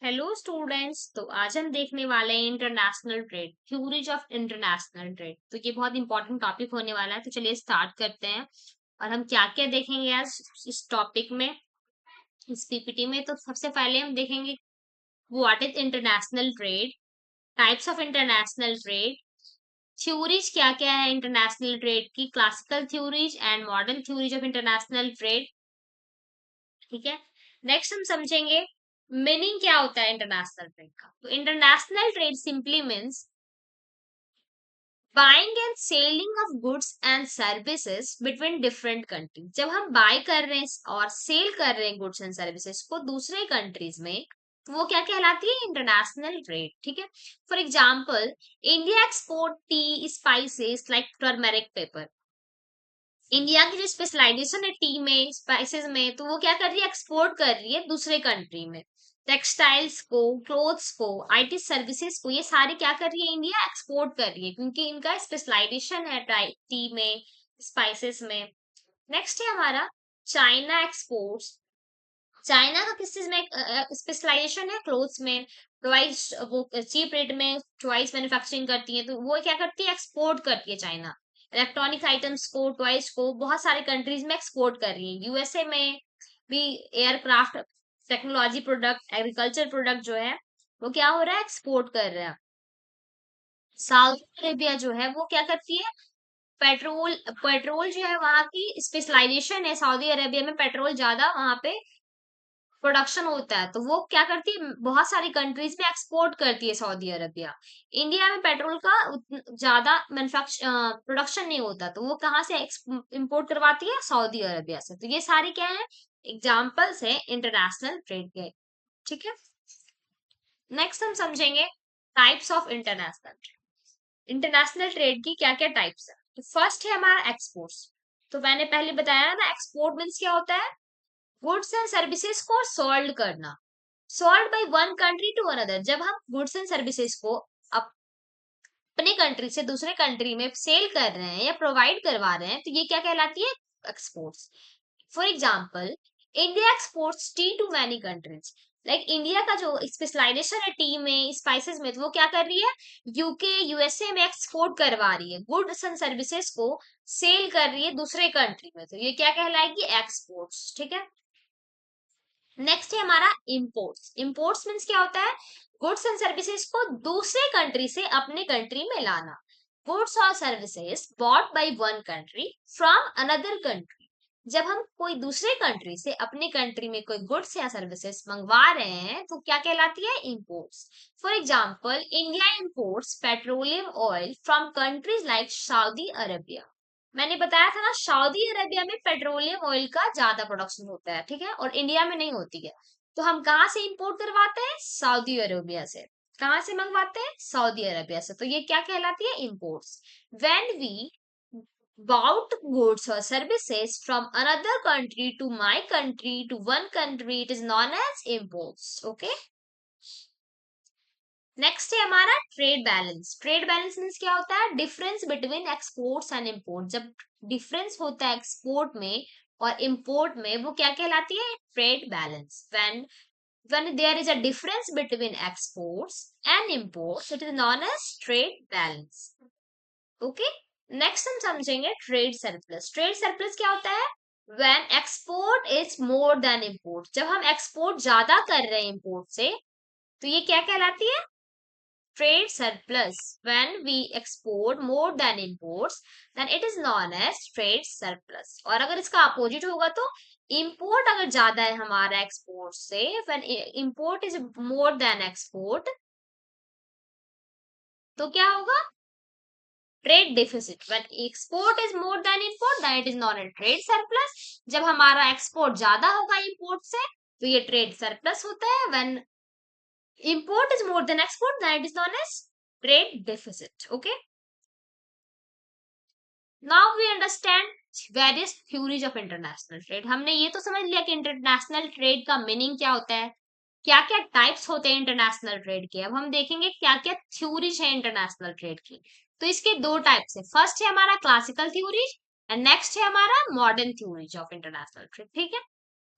Hello students. तो आज हम देखने वाले हैं international trade, theories of international trade. तो ये बहुत इंपॉर्टेंट टॉपिक होने वाला है, तो चलिए स्टार्ट करते हैं। और हम क्या क्या देखेंगे आज इस टॉपिक में, इस पीपीटी में। तो सबसे पहले हम देखेंगे what is international trade, types of international trade, theories क्या क्या है इंटरनेशनल ट्रेड की, classical theories and modern theories of international trade. ठीक है। नेक्स्ट हम समझेंगे मीनिंग क्या होता है इंटरनेशनल ट्रेड का। तो international trade simply means buying and selling of goods and services between different countries. जब हम बाय कर रहे हैं और सेल कर रहे हैं गुड्स एंड सर्विसेज को दूसरे कंट्रीज में, तो वो क्या कहलाती है? International trade. ठीक है। For example, India export T spices like turmeric paper. India की जो स्पेशलाइजेशन है टी में, स्पाइसेस में, तो वो क्या कर रही है? एक्सपोर्ट कर रही है दूसरे कंट्री में। टेक्सटाइल्स को, क्लोथ्स को, आईटी सर्विसेज को, ये सारे क्या कर रही है? इंडिया एक्सपोर्ट कर रही है, क्योंकि इनका स्पेशलाइजेशन है टी में, स्पाइसेस में। नेक्स्ट है हमारा चाइना एक्सपोर्ट्स। चाइना का किस चीज में स्पेशलाइजेशन है? क्लोथ्स में। ट्वाइस वो चीप रेट में ट्वाइस मैन्युफैक्चरिंग करती है, तो वो क्या करती है? एक्सपोर्ट करती है चाइना। इलेक्ट्रॉनिक आइटम्स को, टॉयज को बहुत सारे कंट्रीज में एक्सपोर्ट कर रही है। यूएसए में भी aircraft, technology product, agriculture product जो है वो क्या हो रहा है? एक्सपोर्ट कर रहा है। सऊदी अरेबिया जो है वो क्या करती है? पेट्रोल पेट्रोल जो है वहां की स्पेशलाइजेशन है, सऊदी अरेबिया में पेट्रोल ज्यादा वहां पे प्रोडक्शन होता है, तो वो क्या करती है? बहुत सारी कंट्रीज में एक्सपोर्ट करती है सऊदी अरबिया। इंडिया में पेट्रोल का ज्यादा मैन्युफैक्चर प्रोडक्शन नहीं होता, तो वो कहाँ से इंपोर्ट करवाती है? सऊदी अरबिया से। तो ये सारे क्या है? एग्जाम्पल्स है इंटरनेशनल ट्रेड के। ठीक है। नेक्स्ट हम समझेंगे types of international trade. International trade की क्या क्या टाइप्स है। तो फर्स्ट है हमारा एक्सपोर्ट्स। तो मैंने पहले बताया ना, एक्सपोर्ट मीन्स क्या होता है? गुड्स एंड सर्विसेज को सोल्ड करना, sold by one country to another. जब हम गुड्स एंड सर्विसेज को अपने कंट्री से दूसरे कंट्री में सेल कर रहे हैं या प्रोवाइड करवा रहे हैं, तो ये क्या कहलाती है? Exports. For example, India exports tea to many countries. Like India का जो स्पेशलाइजेशन है टी में, स्पाइसेस में, तो वो क्या कर रही है? यूके, यूएसए में एक्सपोर्ट करवा रही है, गुड्स एंड सर्विसेज को सेल कर रही है दूसरे कंट्री में, तो ये क्या कहलाएगी? एक्सपोर्ट्स। ठीक है। नेक्स्ट है हमारा इंपोर्ट्स। इंपोर्ट्स मीन्स क्या होता है? गुड्स एंड सर्विसेज को दूसरे कंट्री से अपने कंट्री में लाना। गुड्स और services bought by one country from another country. जब हम कोई दूसरे कंट्री से अपनी कंट्री में कोई गुड्स या सर्विसेज मंगवा रहे हैं, तो क्या कहलाती है? Imports. For example, India imports petroleum oil from countries like Saudi Arabia. मैंने बताया था ना, सऊदी अरेबिया में पेट्रोलियम ऑयल का ज्यादा प्रोडक्शन होता है, ठीक है, और इंडिया में नहीं होती है। तो हम कहाँ से इंपोर्ट करवाते हैं? सऊदी अरेबिया से। कहाँ से मंगवाते हैं? सऊदी अरेबिया से। तो ये क्या कहलाती है? Imports. When we bought goods or services from another country to my country to one country, it is known as imports. Okay. Next है हमारा trade balance. Trade balance means क्या होता है? Difference between exports and import. जब difference होता है export में और इम्पोर्ट में, वो क्या कहलाती है? Trade balance. when there is a difference between exports and imports, it is known as trade balance. Okay. Next हम समझेंगे ट्रेड सरप्लस। ट्रेड सरप्लस क्या होता है? when export is more than import। जब हम एक्सपोर्ट ज्यादा कर रहे हैं इम्पोर्ट से, तो ये क्या कहलाती है? trade surplus. When we export more than imports, then it is known as trade surplus. और अगर इसका अपोजिट होगा तो import अगर ज्यादा है हमारा एक्सपोर्ट से, when import is more than export, तो क्या होगा? Trade deficit. when export is more than import, then it is known as trade surplus. जब हमारा एक्सपोर्ट ज्यादा होगा इम्पोर्ट से, तो ये ट्रेड सरप्लस होता है। when import is more than export, then it is known as trade deficit. Okay. Now we understand various theories of international trade. हमने ये तो समझ लिया कि इंटरनेशनल ट्रेड का मीनिंग क्या होता है, क्या क्या टाइप्स होते हैं इंटरनेशनल ट्रेड के। अब हम देखेंगे क्या क्या थ्योरीज है इंटरनेशनल ट्रेड की। तो इसके दो टाइप्स है। फर्स्ट है हमारा क्लासिकल थ्योरीज एंड नेक्स्ट है हमारा modern theories of international trade. ठीक है।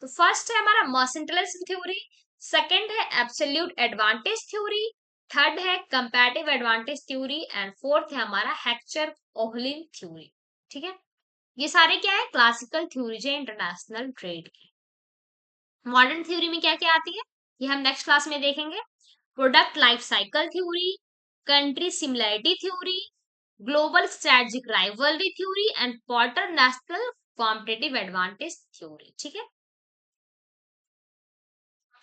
तो फर्स्ट है हमारा मर्केंटाइलिज्म थ्योरी, सेकंड है एब्सोल्यूट एडवांटेज थ्योरी, थर्ड है comparative advantage theory and fourth है हमारा हेक्चर ओहलिन थ्योरी। ठीक है, ये सारे क्या है, क्लासिकल थ्योरीज है इंटरनेशनल ट्रेड की। मॉडर्न थ्योरी में क्या क्या आती है, ये हम नेक्स्ट क्लास में देखेंगे। Product life cycle theory, country similarity theory, global strategic rivalry theory and quarter national competitive advantage theory. ठीक है,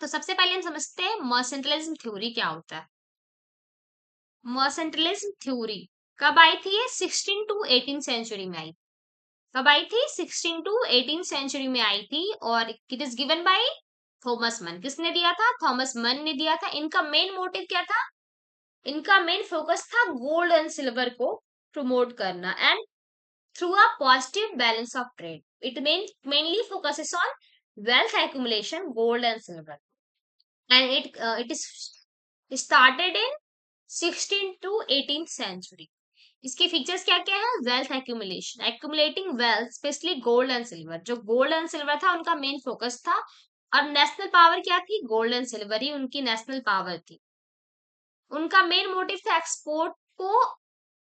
तो सबसे पहले हम समझते हैं मर्सेंटलिज्म थ्योरी क्या होता है। मर्सेंटलिज्म थ्योरी कब आई थी, ये 16 टू 18 सेंचुरी में आई। कब आई थी, 16 टू 18 सेंचुरी में आई थी, और it is given by Thomas मन। किसने दिया था, थॉमस मन ने दिया था। इनका मेन मोटिव क्या था, इनका मेन फोकस था गोल्ड एंड सिल्वर को प्रमोट करना and through a positive balance of trade. It mainly focuses on wealth accumulation, gold and silver, and it is started in 16th to 18th century. इसके features क्या क्या है, wealth accumulation, accumulating wealth specially gold and silver. जो gold and silver था उनका main focus था, और national power क्या थी, गोल्ड एंड सिल्वर ही उनकी नेशनल पावर थी। उनका मेन मोटिव था एक्सपोर्ट को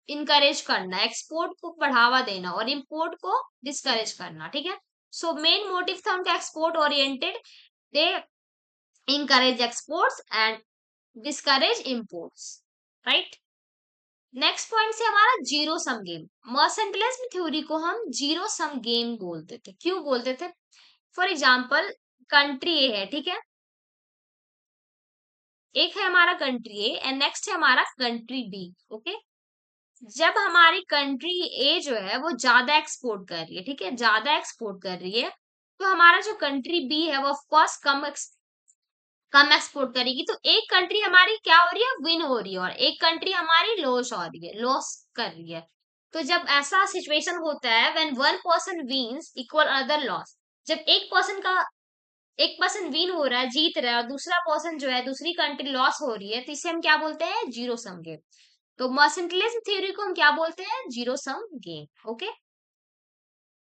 इनकरेज करना, एक्सपोर्ट को बढ़ावा देना और इंपोर्ट को डिस्करेज करना। ठीक है, सो मेन मोटिव था उनका export oriented. They encourage exports and discourage imports, right? Next point से हमारा जीरो सम गेम। मर्सेंटलिज्म थ्योरी को हम जीरो सम गेम बोलते थे। क्यों बोलते थे, फॉर एग्जांपल कंट्री ए है, ठीक है, एक है हमारा कंट्री ए एंड नेक्स्ट है हमारा कंट्री बी। ओके, जब हमारी कंट्री ए जो है वो ज्यादा एक्सपोर्ट कर रही है, ठीक है, ज्यादा एक्सपोर्ट कर रही है, तो हमारा जो कंट्री बी है वो ऑफ कोर्स कम एक्सपोर्ट करेगी। तो एक कंट्री हमारी क्या हो रही है, विन हो रही है, और एक कंट्री हमारी लॉस हो रही है, लॉस कर रही है। तो जब ऐसा सिचुएशन होता है when one person wins equal other laws, जब एक पर्सन विन हो रहा है, जीत रहा है, और दूसरा पर्सन जो है, दूसरी कंट्री लॉस हो रही है, तो इसे हम क्या बोलते हैं, जीरो सम गेम। तो मर्सेंटलिज्म थ्योरी को हम क्या बोलते हैं, जीरो सम गेम। ओके,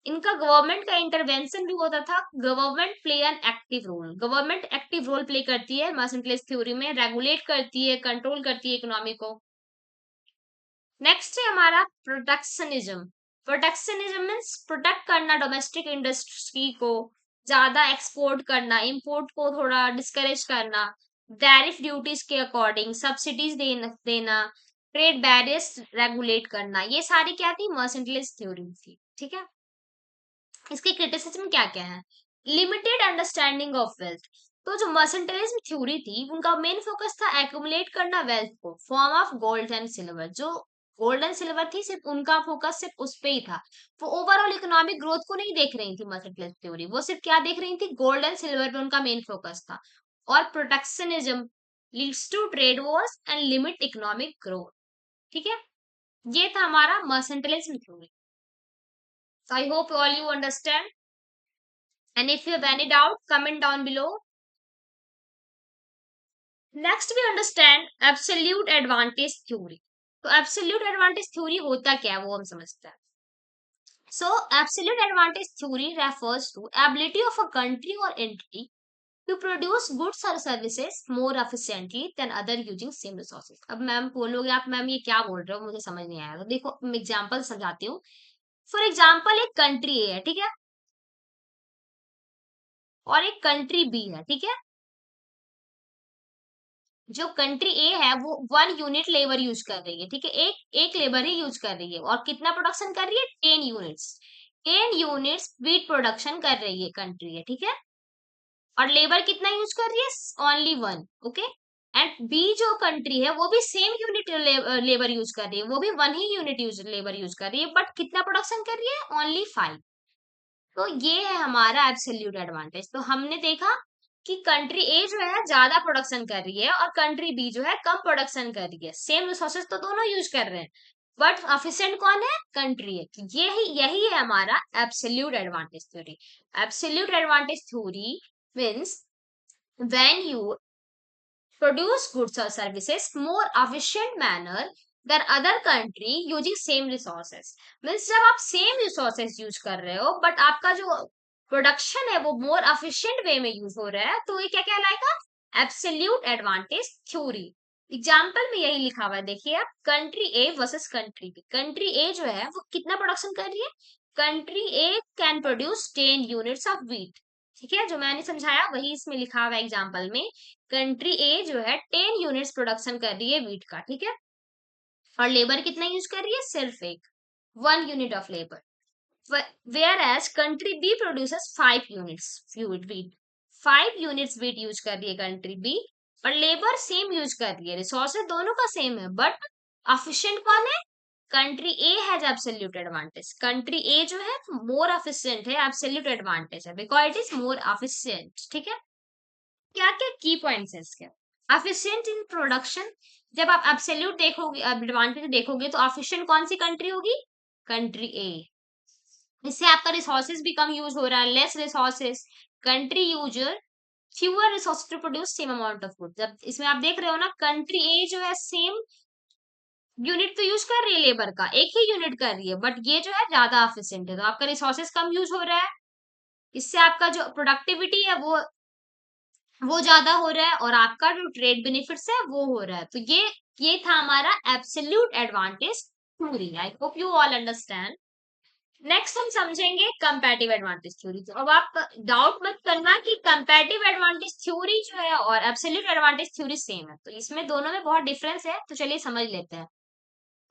इनका गवर्नमेंट का इंटरवेंशन भी होता था। Government play an active role, government active role play करती है मर्सेंटलिज्म थ्योरी में, रेगुलेट करती है, कंट्रोल करती है इकोनॉमी को। नेक्स्ट है हमारा प्रोटेक्शनिज्म। प्रोटेक्शनिज्म मीन्स प्रोटेक्ट करना डोमेस्टिक इंडस्ट्री को, ज्यादा एक्सपोर्ट करना, इंपोर्ट को थोड़ा डिस्करेज करना, टैरिफ ड्यूटीज के अकॉर्डिंग सब्सिडीज देना, ट्रेड बैरियर्स रेगुलेट करना, ये सारी क्या थी, मर्सेंटलिज्म थ्योरी थी। ठीक है, इसकी क्रिटिसिज्म क्या क्या है, लिमिटेड अंडरस्टैंडिंग ऑफ वेल्थ। तो जो मर्सेंटलिज्म थ्योरी थी उनका मेन फोकस था एक्यूमुलेट करना वेल्थ को form of gold and silver. जो गोल्ड एंड सिल्वर थी सिर्फ उनका फोकस सिर्फ उस पे ही था। वो ओवरऑल इकोनॉमिक ग्रोथ को नहीं देख रही थी मर्सेंटलिज्म थ्योरी, वो सिर्फ क्या देख रही थी, गोल्ड एंड सिल्वर पे उनका मेन फोकस था। और protectionism leads to trade wars and limit economic growth. ठीक है, ये था हमारा mercantilism theory. So I hope all you understand. And if you have any doubt, comment down below. Next we understand absolute advantage theory. तो absolute advantage theory होता क्या है वो हम समझते हैं। So absolute advantage theory refers to ability of a country or entity to produce goods or services more efficiently than other using same resources। अब ma'am बोलोगे आप मैम ये क्या बोल रहे हो, मुझे समझ नहीं आया। तो देखो मैं एग्जांपल समझाती हूँ। फॉर एग्जांपल एक कंट्री ए है, ठीक है, और एक कंट्री बी है, ठीक है। जो कंट्री ए है वो 1 यूनिट लेबर यूज कर रही है, ठीक है, एक लेबर ही यूज कर रही है, और कितना प्रोडक्शन कर रही है, 10 यूनिट्स। 10 यूनिट्स वीट प्रोडक्शन कर रही है कंट्री है, ठीक है, और लेबर कितना यूज कर रही है, ओनली 1। ओके, एंड बी जो कंट्री है वो भी सेम यूनिट लेबर यूज कर रही है, वो भी 1 ही यूनिट लेबर यूज कर रही है, बट कितना प्रोडक्शन कर रही है, ओनली 5। तो ये है हमारा एब्सोल्यूट एडवांटेज। तो हमने देखा कि कंट्री ए जो है ज्यादा प्रोडक्शन कर रही है और कंट्री बी जो है कम प्रोडक्शन कर रही है, सेम रिसोर्सेज तो दोनों यूज कर रहे हैं, बट एफिशिएंट कौन है, कंट्री है। तो यही है हमारा absolute advantage theory. Absolute advantage theory means when you produce goods or services more efficient manner than other country using same resources। Means जब आप सेम रिसोर्सेज यूज कर रहे हो बट आपका जो प्रोडक्शन है वो मोर एफिशिएंट वे में यूज हो रहा है, तो ये क्या कहलाएगा, एब्सोल्यूट एडवांटेज थ्योरी। एग्जाम्पल में यही लिखा हुआ है, देखिए आप, country A versus country B. Country A जो है वो कितना प्रोडक्शन कर रही है? Country A can produce 10 units of wheat. ठीक है, जो मैंने समझाया वही इसमें लिखा हुआ है एग्जाम्पल में। कंट्री ए जो है 10 यूनिट्स प्रोडक्शन कर रही है व्हीट का, ठीक है, और लेबर कितना यूज कर रही है? सिर्फ एक, 1 unit of labour. whereas country B produces 5 units wheat, 5 units wheat use कर रही है कंट्री बी, और लेबर सेम यूज कर रही है, रिसोर्सेज दोनों का सेम है, बट एफिशिएंट कौन है? Country A has absolute advantage. Country A जो है मोर एफिशिएंट है, एब्सोल्यूट एडवांटेज है, because it is more efficient. ठीक है, क्या क्या की पॉइंट्स है इसके? एफिशिएंट इन प्रोडक्शन, जब आप एब्सोल्यूट देखोगे, एडवांटेज देखोगे, तो एफिशिएंट कौन सी कंट्री होगी? कंट्री ए। इससे आपका रिसोर्सेज भी कम यूज हो रहा है, less resources, country uses fewer resources to produce same amount of good. जब इसमें आप देख रहे हो ना, कंट्री ए जो है सेम यूनिट तो यूज कर रही है, लेबर का एक ही यूनिट कर रही है, बट ये जो है ज्यादा एफिशिएंट है, तो आपका रिसोर्सेज कम यूज हो रहा है, इससे आपका जो प्रोडक्टिविटी है वो ज्यादा हो रहा है, और आपका जो ट्रेड बेनिफिट्स है वो हो रहा है। तो ये था हमारा absolute advantage theory. I hope you all understand. Next हम समझेंगे कंपैरेटिव एडवांटेज थ्योरी। तो अब आप डाउट मत करना कि कंपैरेटिव एडवांटेज थ्योरी जो है और एब्सोल्यूट एडवांटेज थ्योरी सेम है, तो इसमें दोनों में बहुत डिफरेंस है, तो चलिए समझ लेते हैं।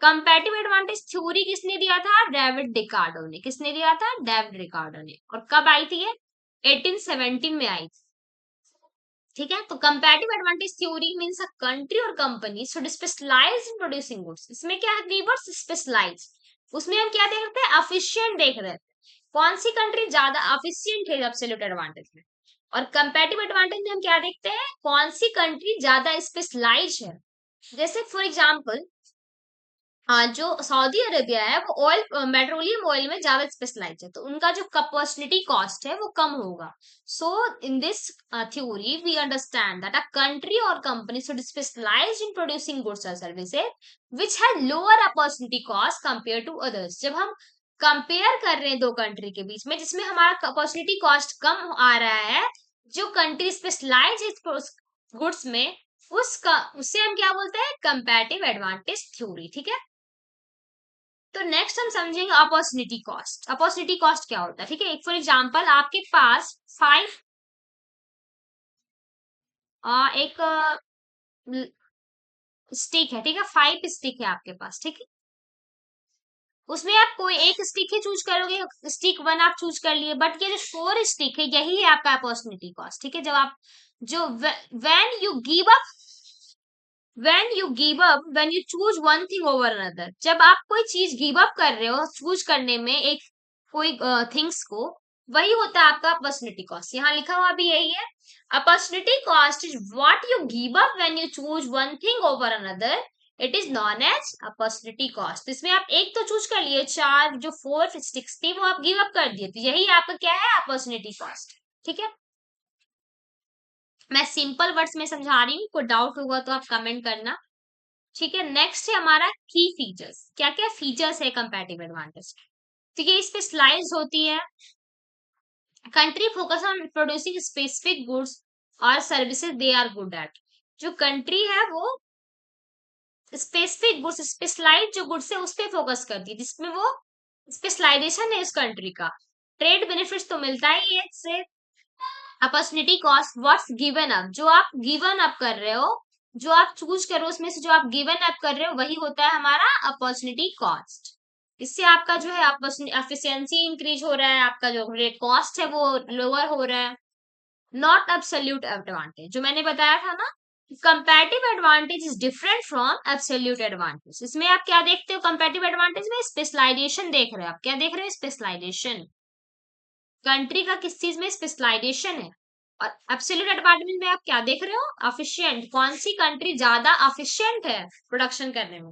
कंपैरेटिव एडवांटेज थ्योरी किसने दिया था? डेविड रिकार्डो ने। किसने दिया था? डेविड रिकार्डो ने। और कब आई थी ये? 1817 में आई थी। ठीक है, तो comparative advantage theory means a country और company should specialise in producing goods. इसमें क्या है कीवर्ड? स्पेशलाइज। उसमें हम क्या देख रहे थे? एफिशिएंट देख रहे थे, कौन सी कंट्री ज्यादा एफिशिएंट है एब्सोल्यूट एडवांटेज में। और कंपैरेटिव एडवांटेज में हम क्या देखते हैं? कौन सी कंट्री ज्यादा स्पेशलाइज है। जैसे फॉर एग्जांपल, जो सऊदी अरेबिया है वो ऑयल, पेट्रोलियम ऑयल में ज्यादा स्पेशलाइज है, तो उनका जो कैपेसिटी कॉस्ट है वो कम होगा। So in this theory we understand that a country और company should specialise in producing goods और services which have lower opportunity cost compare to others. जब हम कंपेयर कर रहे हैं दो कंट्री के बीच में जिसमें हमारा अपॉर्चुनिटी कॉस्ट कम आ रहा है, जो कंट्री स्पेशलाइज इस गुड्स में, उसका उससे हम क्या बोलते हैं? Comparative advantage theory. ठीक है, तो नेक्स्ट हम समझेंगे अपॉर्चुनिटी कॉस्ट। अपॉर्चुनिटी कॉस्ट क्या होता है? ठीक है, एक फॉर एग्जांपल आपके पास एक स्टिक है, ठीक है, 5 स्टिक है आपके पास, ठीक है, उसमें आप कोई एक स्टिक ही चूज करोगे, स्टिक 1 आप चूज कर लिए, बट ये जो 4 स्टिक है यही है आपका अपॉर्चुनिटी कॉस्ट। ठीक है, जब आप जो when you give up when you choose one thing over another, जब आप कोई चीज गिव अप कर रहे हो चूज करने में एक कोई थिंग्स को, वही होता है आपका अपॉर्चुनिटी कॉस्ट। यहाँ लिखा हुआ भी यही है, opportunity cost is what you give up when you choose one thing over another, it is known as opportunity cost. इसमें आप एक तो चूज कर लिए, 4 जो 4 स्टिक्स थी वो आप गिव अप कर दिए, तो यही आपका क्या है? Opportunity cost. ठीक है, मैं सिंपल वर्ड्स में समझा रही हूँ, कोई डाउट होगा तो आप कमेंट करना। ठीक है, नेक्स्ट है हमारा की फीचर्स। क्या क्या फीचर्स है कंपैरेटिव एडवांटेज? तो ये स्पेशलाइज होती है, country focus on producing specific goods और services they are good at. जो कंट्री है वो स्पेसिफिक गुड्स, स्पेशलाइज जो गुड्स है उस पे फोकस करती है, जिसमें वो स्पेशलाइजेशन है उस कंट्री का। ट्रेड बेनिफिट्स तो मिलता ही है इससे। Opportunity cost, what's given up, जो आप गिवन अप कर रहे हो, जो आप चूज करो उसमें से जो आप गिवन अप कर रहे हो वही होता है हमारा अपॉर्चुनिटी कॉस्ट। इससे आपका जो है एफिशिएंसी इंक्रीज हो रहा है, आपका जो रेट कॉस्ट है वो लोअर हो रहा है। नॉट एब्सोल्यूट एडवांटेज, जो मैंने बताया था ना, comparative advantage is different from absolute advantage. इसमें आप क्या देखते हो? कंपैरेटिव एडवांटेज में स्पेशलाइजेशन देख रहे हो। आप क्या देख रहे हो? स्पेशलाइजेशन, कंट्री का किस चीज में स्पेशलाइजेशन है। और एब्सोल्यूट एडवांटेज में आप क्या देख रहे हो? एफिशिएंट, कौन सी कंट्री ज्यादा एफिशिएंट है प्रोडक्शन करने में।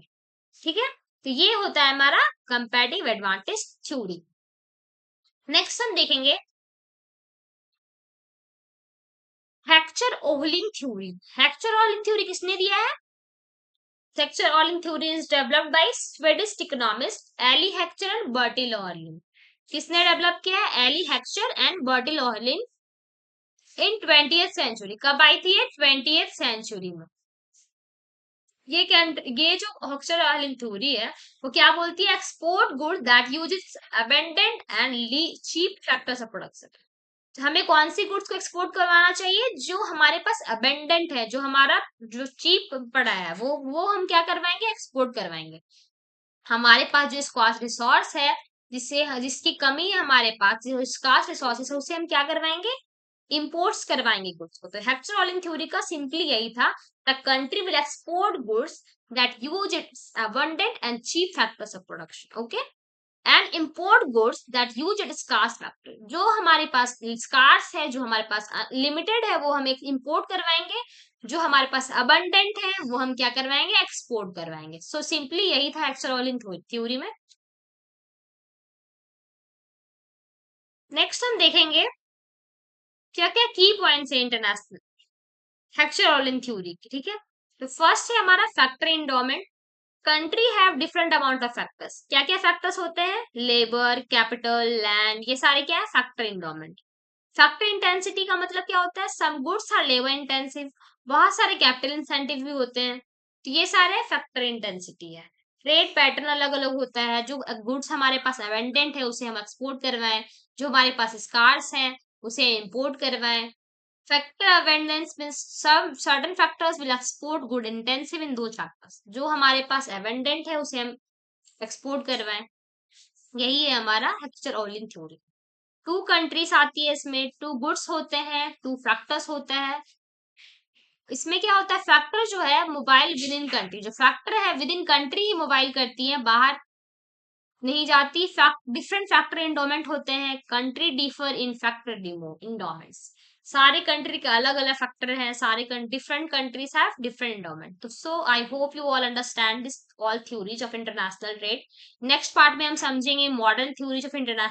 ठीक है, तो ये होता है हमारा कंपैरेटिव एडवांटेज थ्योरी। नेक्स्ट हम देखेंगे हेक्चर ओहलिंग थ्योरी। हेक्चर ओहलिंग थ्योरी किसने दिया है? Heckscher Ohlin theory is developed by Swedish economist Eli Heckscher and Bertil Ohlin. किसने डेवलप किया है? Eli Heckscher and Bertil Ohlin in 20th century. कब आई थी ये? 20th सेंचुरी में। ये जो हॉक्सटर थ्योरी है वो क्या बोलती है? Export good that uses abundant and cheap factors of production. हमें कौन सी गुड्स को एक्सपोर्ट करवाना चाहिए? जो हमारे पास अबेंडेंट है, जो हमारा जो चीप पड़ा है, वो हम क्या करवाएंगे? एक्सपोर्ट करवाएंगे। हमारे पास जो स्कार्स रिसोर्स है, जिसकी कमी है हमारे पास, जो स्कार्स रिसोर्सेस है, उसे हम क्या करवाएंगे? इंपोर्ट्स करवाएंगे गुड्स को। तो हेक्टर थ्योरी का सिंपली यही था, the country will export goods that use its abundant and cheap factors of production, okay, and import goods that use it scarce factor. जो हमारे पास स्कार्स है, जो हमारे पास लिमिटेड है, वो हम एक इम्पोर्ट करवाएंगे। जो हमारे पास अबंडेंट है, वो हम क्या करवाएंगे? एक्सपोर्ट करवाएंगे। सो सिंपली यही था हेक्टर थ्योरी में। नेक्स्ट हम देखेंगे क्या क्या की पॉइंट्स है इंटरनेशनल हेक्टर थ्योरी की, ठीक है। तो फर्स्ट है हमारा factor endowment. Country have different amount of factors. क्या क्या फैक्टर्स होते हैं? लेबर, कैपिटल, लैंड, ये सारे क्या है? Factor endowment. फैक्टर इंटेंसिटी का मतलब क्या होता है? Some goods are labour intensive, बहुत सारे कैपिटल इंसेंटिव भी होते हैं, तो ये सारे फैक्टर इंटेंसिटी है। ट्रेड पैटर्न अलग अलग होता है। जो गुड्स हमारे पास अवेंडेंट है उसे हम एक्सपोर्ट करवाएं, जो हमारे पास स्कार्स हैं उसे इंपोर्ट करवाएं। Factor abundance means some certain factors will export good intensive in those factors। जो हमारे पास अवेंडेंट है उसे हम एक्सपोर्ट करवाएं। यही है हमारा Heckscher Ohlin theory. Two countries आती है इसमें, टू गुड्स होते हैं, टू फैक्टर्स होता है। इसमें क्या होता है? फैक्टर जो है मोबाइल विद इन कंट्री, जो फैक्टर है with in country he mobile करती है, बाहर नहीं जाती। डिफरेंट फैक्टर इंडोमेंट होते हैं। Country differ in factor endowments. सारे कंट्री के अलग अलग फैक्टर हैं। सारे different countries have different endowment. तो so I hope you all understand this all theories of international trade. Next part में हम समझेंगे मॉडर्न थ्योरीज ऑफ इंटरनेशनल